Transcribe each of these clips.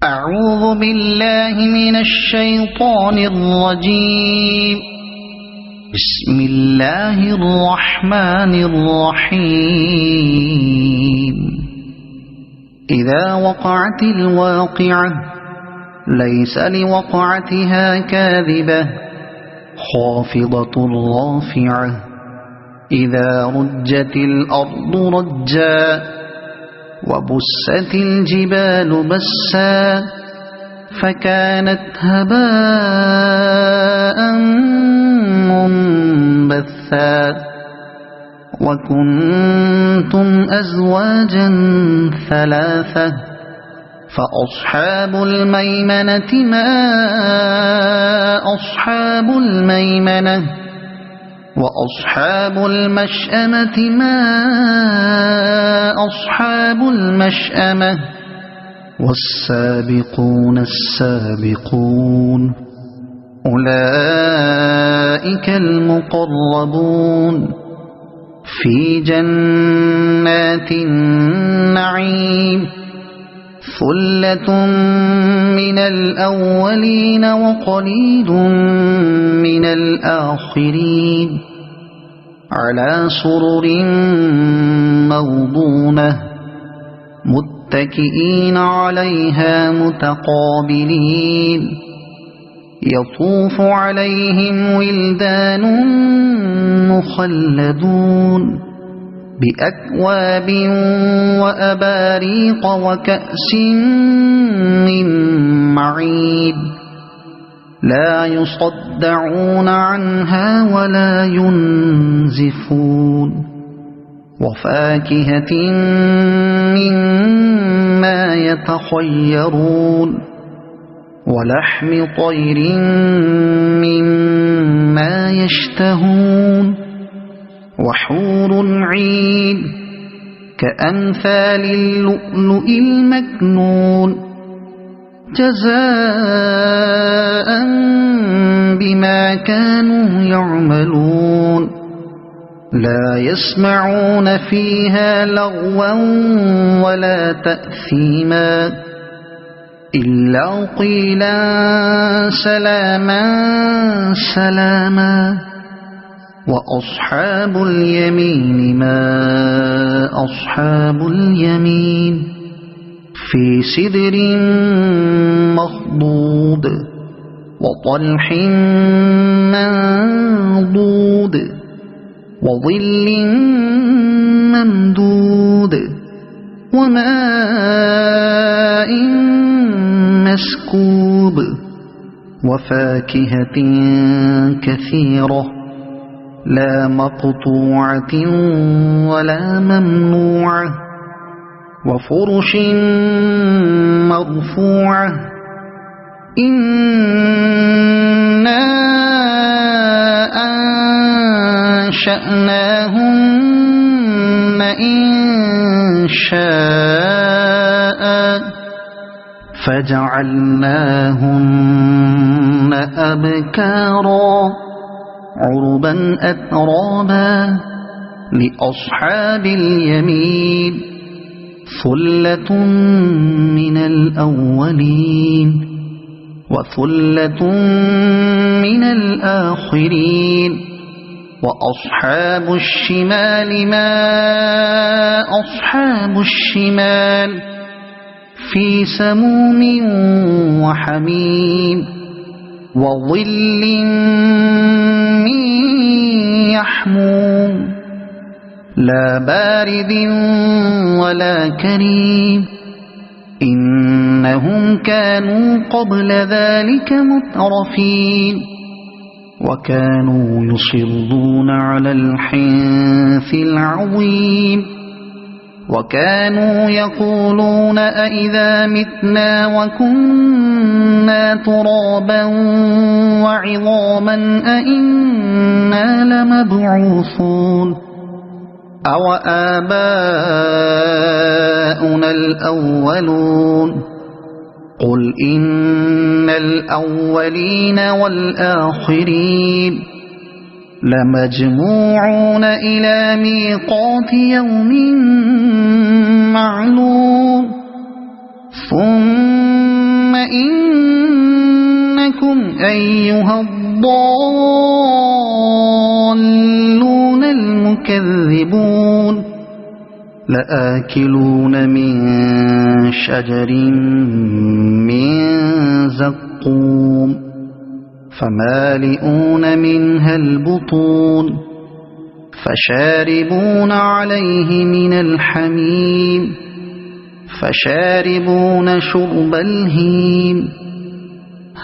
أعوذ بالله من الشيطان الرجيم. بسم الله الرحمن الرحيم. إذا وقعت الواقعة ليس لوقعتها كاذبة خافضة رافعة إذا رجت الأرض رجا وبست الجبال بسا فكانت هباء منبثا وكنتم أزواجا ثلاثة فأصحاب الميمنة ما أصحاب الميمنة وأصحاب المشأمة ما أصحاب المشأمة والسابقون السابقون أولئك المقربون في جنات النعيم ثلة من الأولين وقليل من الآخرين على سرر موضونة متكئين عليها متقابلين يطوف عليهم ولدان مخلدون بأكواب وأباريق وكأس من معين لا يصدعون عنها ولا ينزفون وفاكهة مما يتخيرون ولحم طير مما يشتهون وحور عين كأمثال اللؤلؤ المكنون جزاء بما كانوا يعملون لا يسمعون فيها لغوا ولا تأثيما إلا قيلا سلاما سلاما وأصحاب اليمين ما أصحاب اليمين في سدر مخضود وطلح منضود وظل ممدود وماء مسكوب وفاكهة كثيرة لا مقطوعة ولا ممنوعة وفرش مرفوعة إنا أنشأناهن إنشاء فجعلناهن أبكارا عربا أترابا لأصحاب اليمين ثلة من الأولين وثلة من الآخرين وأصحاب الشمال ما أصحاب الشمال في سموم وحميم وظل من يحموم لا بارد ولا كريم إنهم كانوا قبل ذلك مترفين وكانوا يصرون على الحنث العظيم وكانوا يقولون أئذا متنا وكنا ترابا وعظاما أئنا لمبعوثون أو آباؤنا الأولون قل إن الأولين والآخرين لمجموعون إلى ميقات يوم معلوم ثم بكم أيها الضالون المكذبون لآكلون من شجر من زقوم فمالئون منها البطون فشاربون عليه من الحميم فشاربون شرب الهيم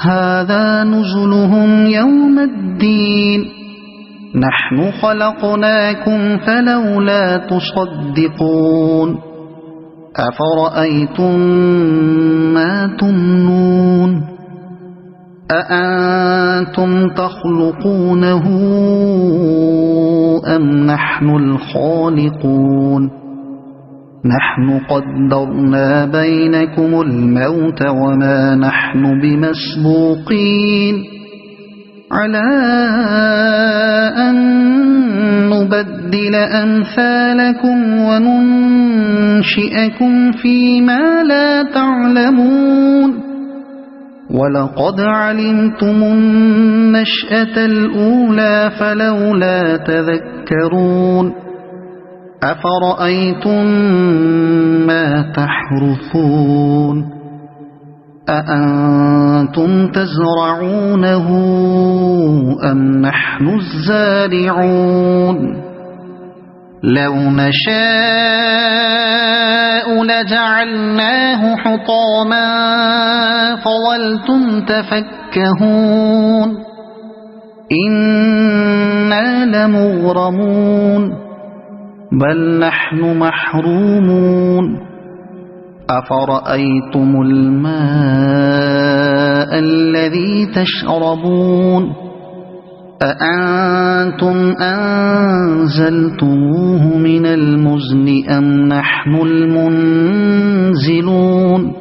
هذا نزلهم يوم الدين نحن خلقناكم فلولا تصدقون أفرأيتم ما تمنون أأنتم تخلقونه أم نحن الخالقون نحن قدرنا بينكم الموت وما نحن بمسبوقين على أن نبدل أمثالكم وننشئكم فيما لا تعلمون ولقد علمتم النشأة الأولى فلولا تذكرون أفرأيتم ما تحرثون أأنتم تزرعونه أم نحن الزارعون لو نشاء لجعلناه حطاما فظلتم تفكهون إنا لمغرمون بل نحن محرومون أفرأيتم الماء الذي تشربون أأنتم أنزلتموه من المزن أم نحن المنزلون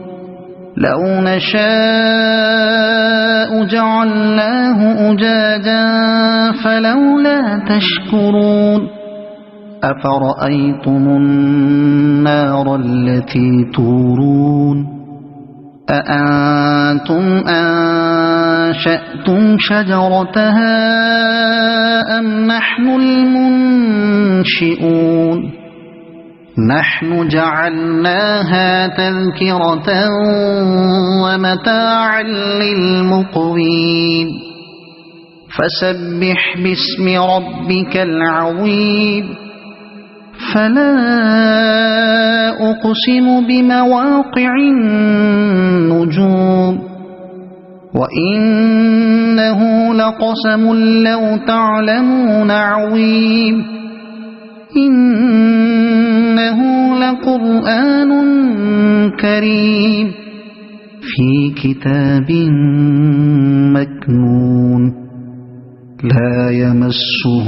لو نشاء جعلناه أجاجا فلولا تشكرون أفرأيتم النار التي تورون أأنتم أنشأتم شجرتها أم نحن المنشئون نحن جعلناها تذكرة ومتاعا للمقوين فسبح باسم ربك العظيم فلا أقسم بمواقع النجوم وإنه لقسم لو تعلمون عظيم إنه لقرآن كريم في كتاب مكنون لا يمسه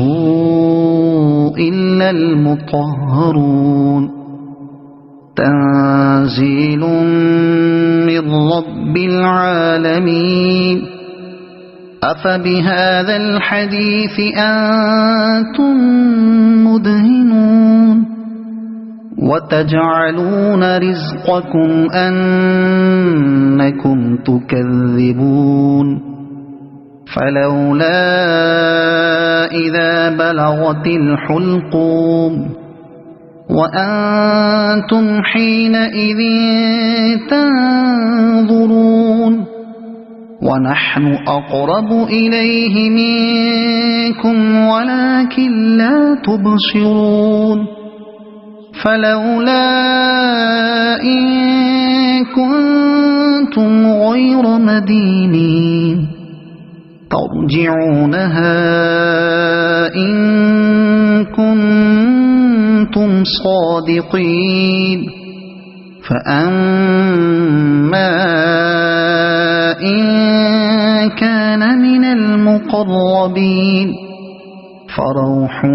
إلا المطهرون تنزيل من رب العالمين أفبهذا الحديث أنتم مدهنون وتجعلون رزقكم أنكم تكذبون فلولا إذا بلغت الحلقوم وأنتم حينئذ تنظرون ونحن أقرب إليه منكم ولكن لا تبصرون فلولا إن كنتم غير مدينين ترجعونها إن كنتم صادقين فأما إن كان من المقربين فروح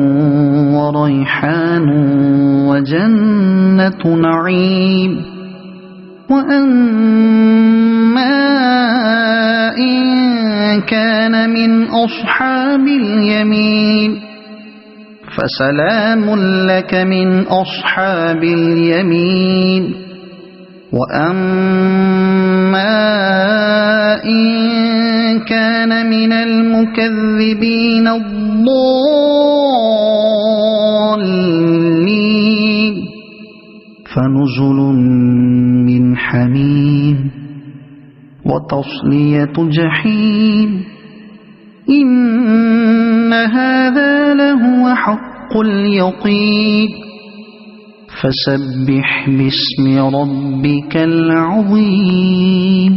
وريحان وجنة نعيم وأما إن كان من أصحاب اليمين فسلام لك من أصحاب اليمين وأما إن فنزل من حميم وتصلية جحيم إن هذا لهو حق اليقين فسبح باسم ربك العظيم